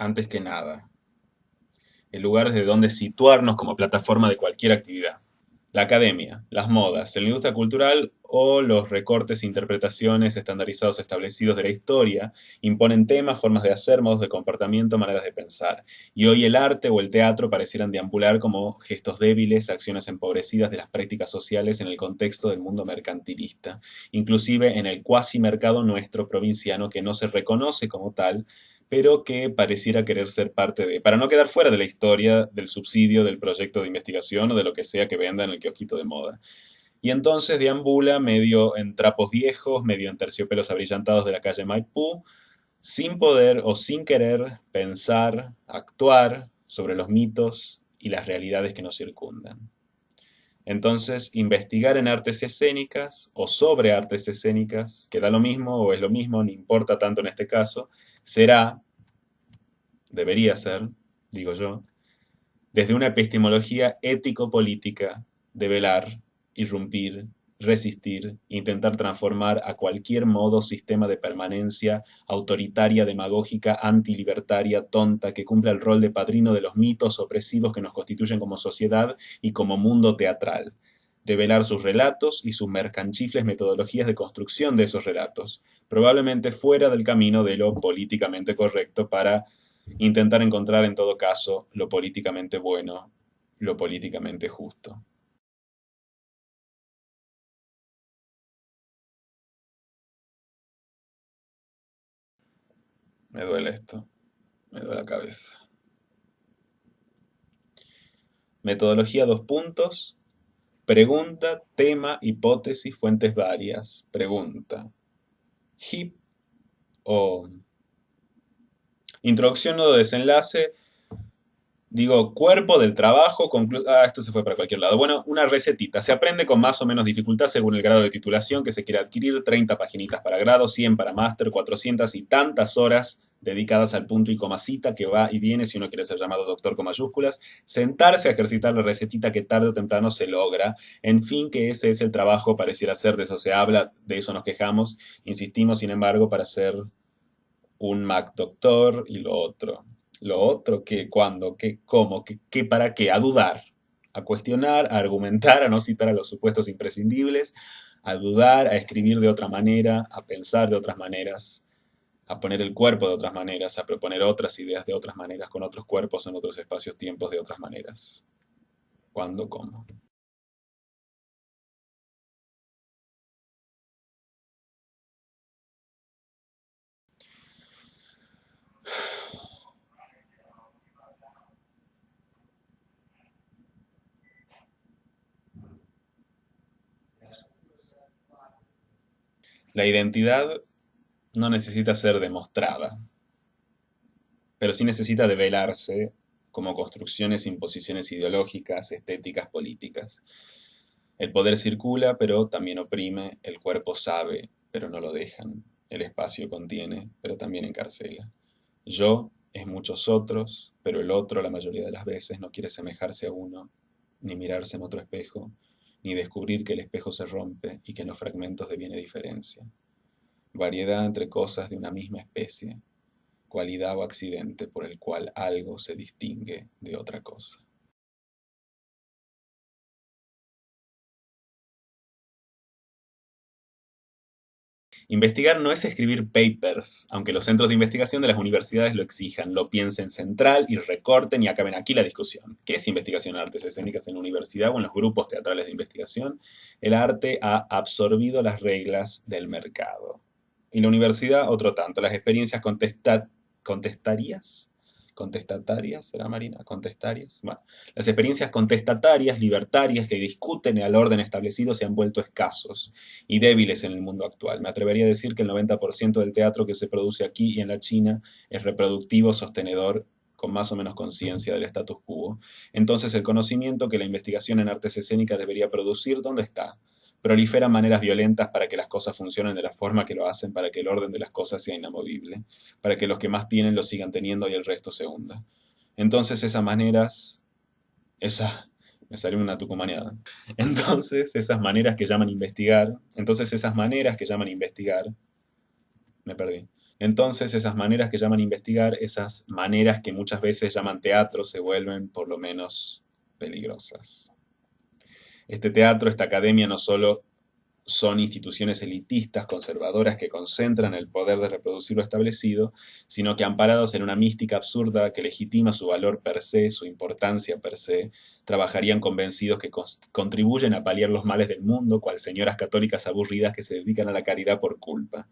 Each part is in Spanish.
antes que nada, el lugar desde donde situarnos como plataforma de cualquier actividad. La academia, las modas, la industria cultural o los recortes e interpretaciones estandarizados establecidos de la historia imponen temas, formas de hacer, modos de comportamiento, maneras de pensar. Y hoy el arte o el teatro parecieran deambular como gestos débiles, acciones empobrecidas de las prácticas sociales en el contexto del mundo mercantilista, inclusive en el cuasi mercado nuestro provinciano que no se reconoce como tal, pero que pareciera querer ser parte de, para no quedar fuera de la historia, del subsidio, del proyecto de investigación o de lo que sea que venda en el kiosquito de moda. Y entonces deambula medio en trapos viejos, medio en terciopelos abrillantados de la calle Maipú, sin poder o sin querer pensar, actuar sobre los mitos y las realidades que nos circundan. Entonces, investigar en artes escénicas o sobre artes escénicas, que da lo mismo o es lo mismo, no importa tanto en este caso, será, debería ser, digo yo, desde una epistemología ético-política de velar, irrumpir, resistir, intentar transformar a cualquier modo sistema de permanencia autoritaria, demagógica, antilibertaria, tonta, que cumpla el rol de padrino de los mitos opresivos que nos constituyen como sociedad y como mundo teatral. De velar sus relatos y sus mercanchifles metodologías de construcción de esos relatos, probablemente fuera del camino de lo políticamente correcto para intentar encontrar en todo caso lo políticamente bueno, lo políticamente justo. Me duele esto, me duele la cabeza. Metodología dos puntos. Pregunta, tema, hipótesis, fuentes varias. Pregunta. HIP o introducción, nodo, desenlace. Digo, cuerpo del trabajo, esto se fue para cualquier lado. Bueno, una recetita. Se aprende con más o menos dificultad según el grado de titulación que se quiera adquirir. 30 paginitas para grado, 100 para máster, 400 y tantas horas dedicadas al punto y comasita que va y viene si uno quiere ser llamado doctor con mayúsculas. Sentarse a ejercitar la recetita que tarde o temprano se logra. En fin, que ese es el trabajo, pareciera ser, de eso se habla, de eso nos quejamos. Insistimos, sin embargo, para ser un Mac doctor y lo otro. Lo otro, ¿qué, cuándo, qué, cómo, qué, para qué? A dudar, a cuestionar, a argumentar, a no citar a los supuestos imprescindibles, a dudar, a escribir de otra manera, a pensar de otras maneras, a poner el cuerpo de otras maneras, a proponer otras ideas de otras maneras, con otros cuerpos en otros espacios-tiempos de otras maneras. ¿Cuándo, cómo? La identidad no necesita ser demostrada, pero sí necesita develarse como construcciones, imposiciones ideológicas, estéticas, políticas. El poder circula, pero también oprime, el cuerpo sabe, pero no lo dejan, el espacio contiene, pero también encarcela. Yo es muchos otros, pero el otro la mayoría de las veces no quiere semejarse a uno, ni mirarse en otro espejo, ni descubrir que el espejo se rompe y que en los fragmentos deviene diferencia. Variedad entre cosas de una misma especie, cualidad o accidente por el cual algo se distingue de otra cosa. Investigar no es escribir papers, aunque los centros de investigación de las universidades lo exijan, lo piensen central y recorten y acaben aquí la discusión. ¿Qué es investigación en artes escénicas en la universidad o en los grupos teatrales de investigación? El arte ha absorbido las reglas del mercado. Y la universidad, otro tanto. Las experiencias contestarias, contestatarias, ¿será Marina? Contestarias. Bueno, las experiencias contestatarias, libertarias, que discuten el orden establecido se han vuelto escasos y débiles en el mundo actual. Me atrevería a decir que el 90% del teatro que se produce aquí y en la China es reproductivo, sostenedor, con más o menos conciencia del status quo. Entonces el conocimiento que la investigación en artes escénicas debería producir, ¿dónde está? Proliferan maneras violentas para que las cosas funcionen de la forma que lo hacen, para que el orden de las cosas sea inamovible, para que los que más tienen lo sigan teniendo y el resto se hunda. Entonces esas maneras, esa, me salió una tucumaneada. Entonces esas maneras que llaman investigar, me perdí. Entonces esas maneras que llaman investigar, esas maneras que muchas veces llaman teatro, se vuelven por lo menos peligrosas. Este teatro, esta academia no solo son instituciones elitistas, conservadoras, que concentran el poder de reproducir lo establecido, sino que amparados en una mística absurda que legitima su valor per se, su importancia per se, trabajarían convencidos que contribuyen a paliar los males del mundo, cual señoras católicas aburridas que se dedican a la caridad por culpa.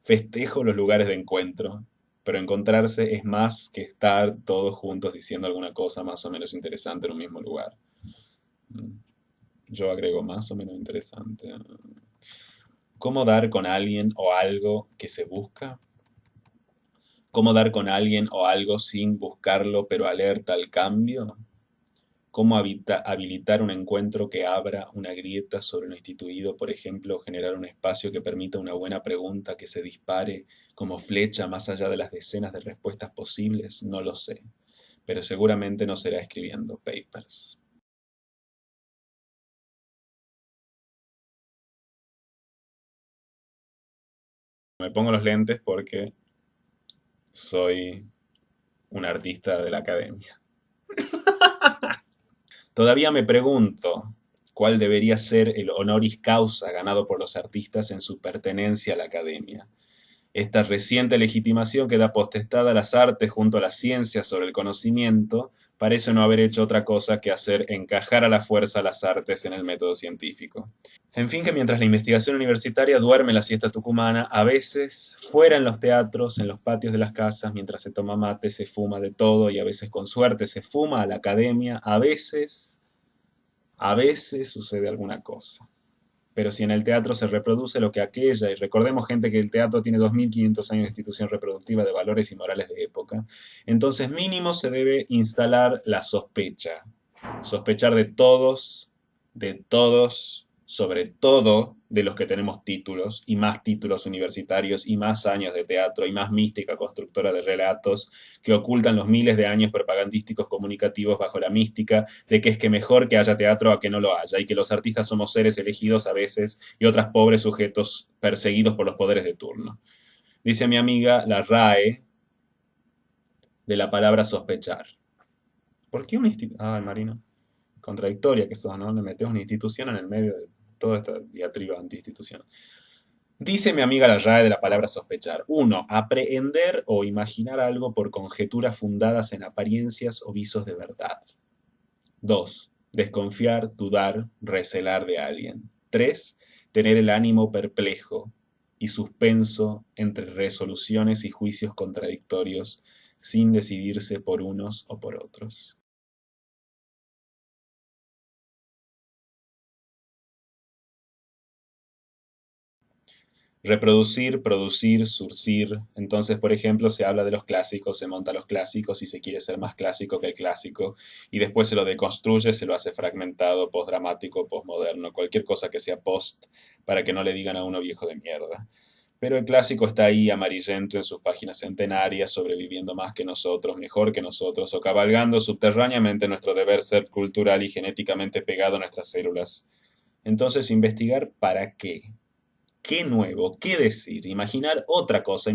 Festejo los lugares de encuentro, pero encontrarse es más que estar todos juntos diciendo alguna cosa más o menos interesante en un mismo lugar. Yo agrego más o menos interesante. ¿Cómo dar con alguien o algo que se busca? ¿Cómo dar con alguien o algo sin buscarlo pero alerta al cambio? ¿Cómo habilitar un encuentro que abra una grieta sobre lo instituido, por ejemplo, generar un espacio que permita una buena pregunta que se dispare como flecha más allá de las decenas de respuestas posibles? No lo sé, pero seguramente no será escribiendo papers. Me pongo los lentes porque soy un artista de la academia. Todavía me pregunto cuál debería ser el honoris causa ganado por los artistas en su pertenencia a la academia. Esta reciente legitimación que da potestad a las artes junto a la ciencia sobre el conocimiento parece no haber hecho otra cosa que hacer encajar a la fuerza las artes en el método científico. En fin, que mientras la investigación universitaria duerme la siesta tucumana, a veces fuera en los teatros, en los patios de las casas, mientras se toma mate, se fuma de todo y a veces con suerte se fuma a la academia, a veces sucede alguna cosa. Pero si en el teatro se reproduce lo que aquella, y recordemos gente que el teatro tiene 2500 años de institución reproductiva de valores y morales de época, entonces mínimo se debe instalar la sospecha. Sospechar de todos, sobre todo de los que tenemos títulos, y más títulos universitarios, y más años de teatro, y más mística constructora de relatos, que ocultan los miles de años propagandísticos comunicativos bajo la mística de que es que mejor que haya teatro a que no lo haya, y que los artistas somos seres elegidos a veces, y otras pobres sujetos perseguidos por los poderes de turno. Dice mi amiga la RAE de la palabra sospechar. ¿Por qué un instituto? Ay, Marina, contradictoria que sos, ¿no? Le metes una institución en el medio de toda esta diatriba anti-institución. Dice mi amiga la RAE de la palabra sospechar. 1. Aprehender o imaginar algo por conjeturas fundadas en apariencias o visos de verdad. 2. Desconfiar, dudar, recelar de alguien. 3. Tener el ánimo perplejo y suspenso entre resoluciones y juicios contradictorios sin decidirse por unos o por otros. Reproducir, producir, surcir. Entonces, por ejemplo, se habla de los clásicos, se monta los clásicos y se quiere ser más clásico que el clásico, y después se lo deconstruye, se lo hace fragmentado, postdramático, postmoderno, cualquier cosa que sea post, para que no le digan a uno viejo de mierda. Pero el clásico está ahí amarillento en sus páginas centenarias, sobreviviendo más que nosotros, mejor que nosotros, o cabalgando subterráneamente nuestro deber ser cultural y genéticamente pegado a nuestras células. Entonces, investigar para qué. ¿Qué nuevo? ¿Qué decir? Imaginar otra cosa,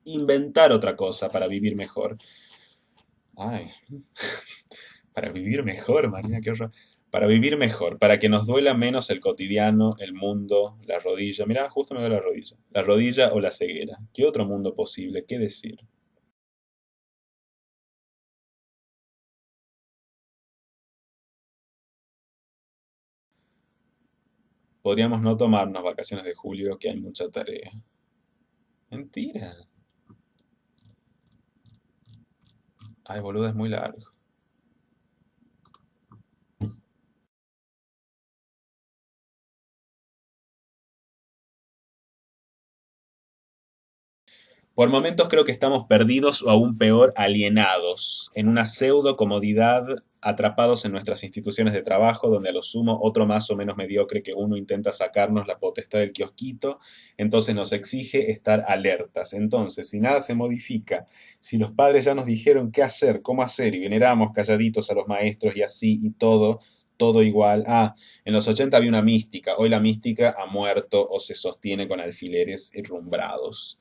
inventar otra cosa para vivir mejor. Ay, para vivir mejor, Marina, qué horror. Para vivir mejor, para que nos duela menos el cotidiano, el mundo, la rodilla. Mirá, justo me duele la rodilla. La rodilla o la ceguera. ¿Qué otro mundo posible? ¿Qué decir? Podríamos no tomarnos vacaciones de julio, que hay mucha tarea. Mentira. Ay, boludo, es muy largo. Por momentos creo que estamos perdidos o aún peor, alienados, en una pseudo comodidad, atrapados en nuestras instituciones de trabajo, donde a lo sumo otro más o menos mediocre que uno intenta sacarnos la potestad del kiosquito, entonces nos exige estar alertas. Entonces, si nada se modifica, si los padres ya nos dijeron qué hacer, cómo hacer, y veneramos calladitos a los maestros y así y todo igual. Ah, en los 80 había una mística, hoy la mística ha muerto o se sostiene con alfileres herrumbrados.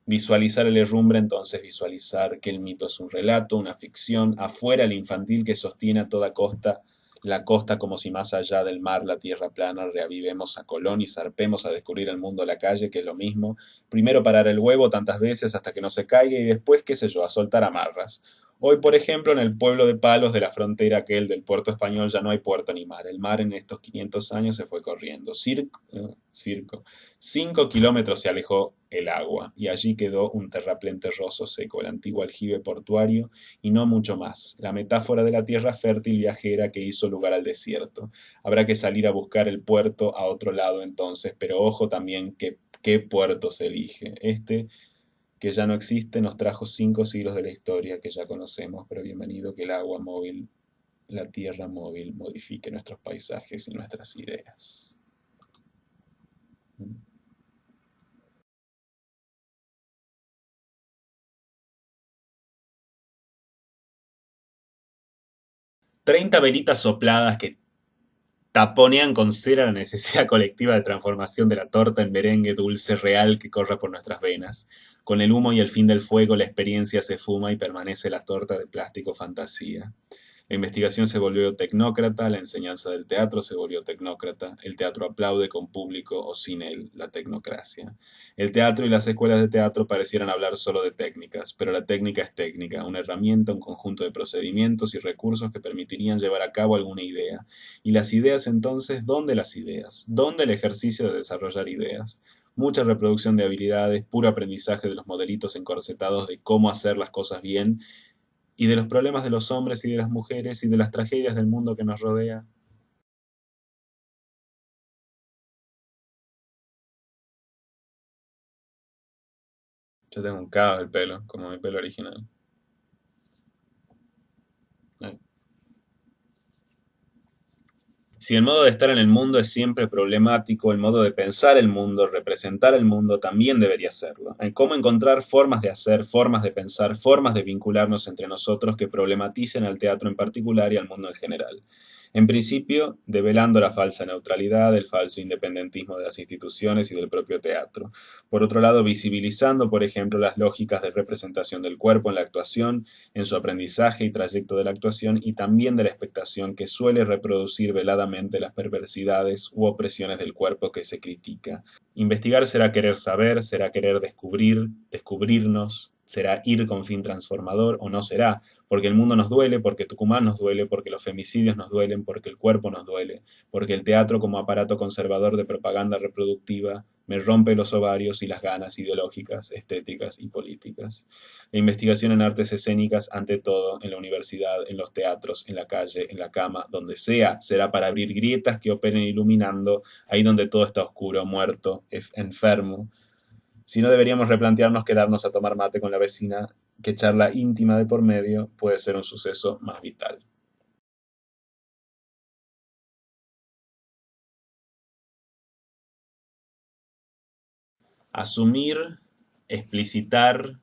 Visualizar el herrumbre, entonces visualizar que el mito es un relato, una ficción, afuera el infantil que sostiene a toda costa la costa como si más allá del mar la tierra plana, reavivemos a Colón y zarpemos a descubrir el mundo a la calle, que es lo mismo. Primero parar el huevo tantas veces hasta que no se caiga y después, qué sé yo, a soltar amarras. Hoy, por ejemplo, en el pueblo de Palos de la frontera aquel del puerto español ya no hay puerto ni mar. El mar en estos 500 años se fue corriendo. Circo. 5 kilómetros se alejó el agua y allí quedó un terraplén terroso seco, el antiguo aljibe portuario y no mucho más. La metáfora de la tierra fértil viajera que hizo lugar al desierto. Habrá que salir a buscar el puerto a otro lado entonces, pero ojo también que qué puerto se elige. Este que ya no existe, nos trajo 5 siglos de la historia que ya conocemos, pero bienvenido que el agua móvil, la tierra móvil, modifique nuestros paisajes y nuestras ideas. 30 velitas sopladas que taponean con cera la necesidad colectiva de transformación de la torta en merengue dulce real que corre por nuestras venas. Con el humo y el fin del fuego, la experiencia se fuma y permanece la torta de plástico fantasía. La investigación se volvió tecnócrata, la enseñanza del teatro se volvió tecnócrata, el teatro aplaude con público o sin él, la tecnocracia. El teatro y las escuelas de teatro parecieran hablar solo de técnicas, pero la técnica es técnica, una herramienta, un conjunto de procedimientos y recursos que permitirían llevar a cabo alguna idea. Y las ideas entonces, ¿dónde las ideas? ¿Dónde el ejercicio de desarrollar ideas? Mucha reproducción de habilidades, puro aprendizaje de los modelitos encorsetados de cómo hacer las cosas bien y de los problemas de los hombres y de las mujeres y de las tragedias del mundo que nos rodea. Yo tengo un caos el pelo, como mi pelo original. Ay. Si el modo de estar en el mundo es siempre problemático, el modo de pensar el mundo, representar el mundo, también debería serlo. En cómo encontrar formas de hacer, formas de pensar, formas de vincularnos entre nosotros que problematicen al teatro en particular y al mundo en general. En principio, develando la falsa neutralidad, el falso independentismo de las instituciones y del propio teatro. Por otro lado, visibilizando, por ejemplo, las lógicas de representación del cuerpo en la actuación, en su aprendizaje y trayecto de la actuación y también de la expectación que suele reproducir veladamente las perversidades u opresiones del cuerpo que se critica. Investigar será querer saber, será querer descubrir, descubrirnos, será ir con fin transformador o no será, porque el mundo nos duele, porque Tucumán nos duele, porque los femicidios nos duelen, porque el cuerpo nos duele, porque el teatro como aparato conservador de propaganda reproductiva me rompe los ovarios y las ganas ideológicas, estéticas y políticas. La investigación en artes escénicas, ante todo, en la universidad, en los teatros, en la calle, en la cama, donde sea, será para abrir grietas que operen iluminando ahí donde todo está oscuro, muerto, enfermo. Si no deberíamos replantearnos quedarnos a tomar mate con la vecina, que charla íntima de por medio puede ser un suceso más vital. Asumir, explicitar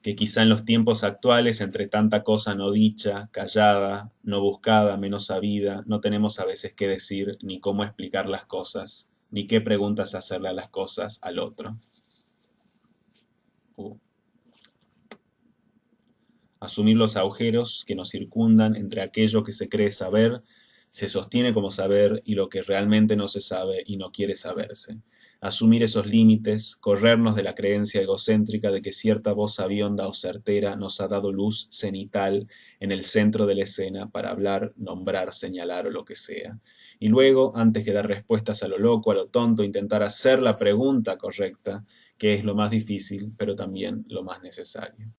que quizá en los tiempos actuales, entre tanta cosa no dicha, callada, no buscada, menos sabida, no tenemos a veces qué decir, ni cómo explicar las cosas, ni qué preguntas hacerle a las cosas al otro. Uh. Asumir los agujeros que nos circundan entre aquello que se cree saber, se sostiene como saber y lo que realmente no se sabe y no quiere saberse. Asumir esos límites, corrernos de la creencia egocéntrica de que cierta voz sabionda o certera nos ha dado luz cenital en el centro de la escena para hablar, nombrar, señalar o lo que sea. Y luego, antes que dar respuestas a lo loco, a lo tonto, intentar hacer la pregunta correcta, que es lo más difícil, pero también lo más necesario.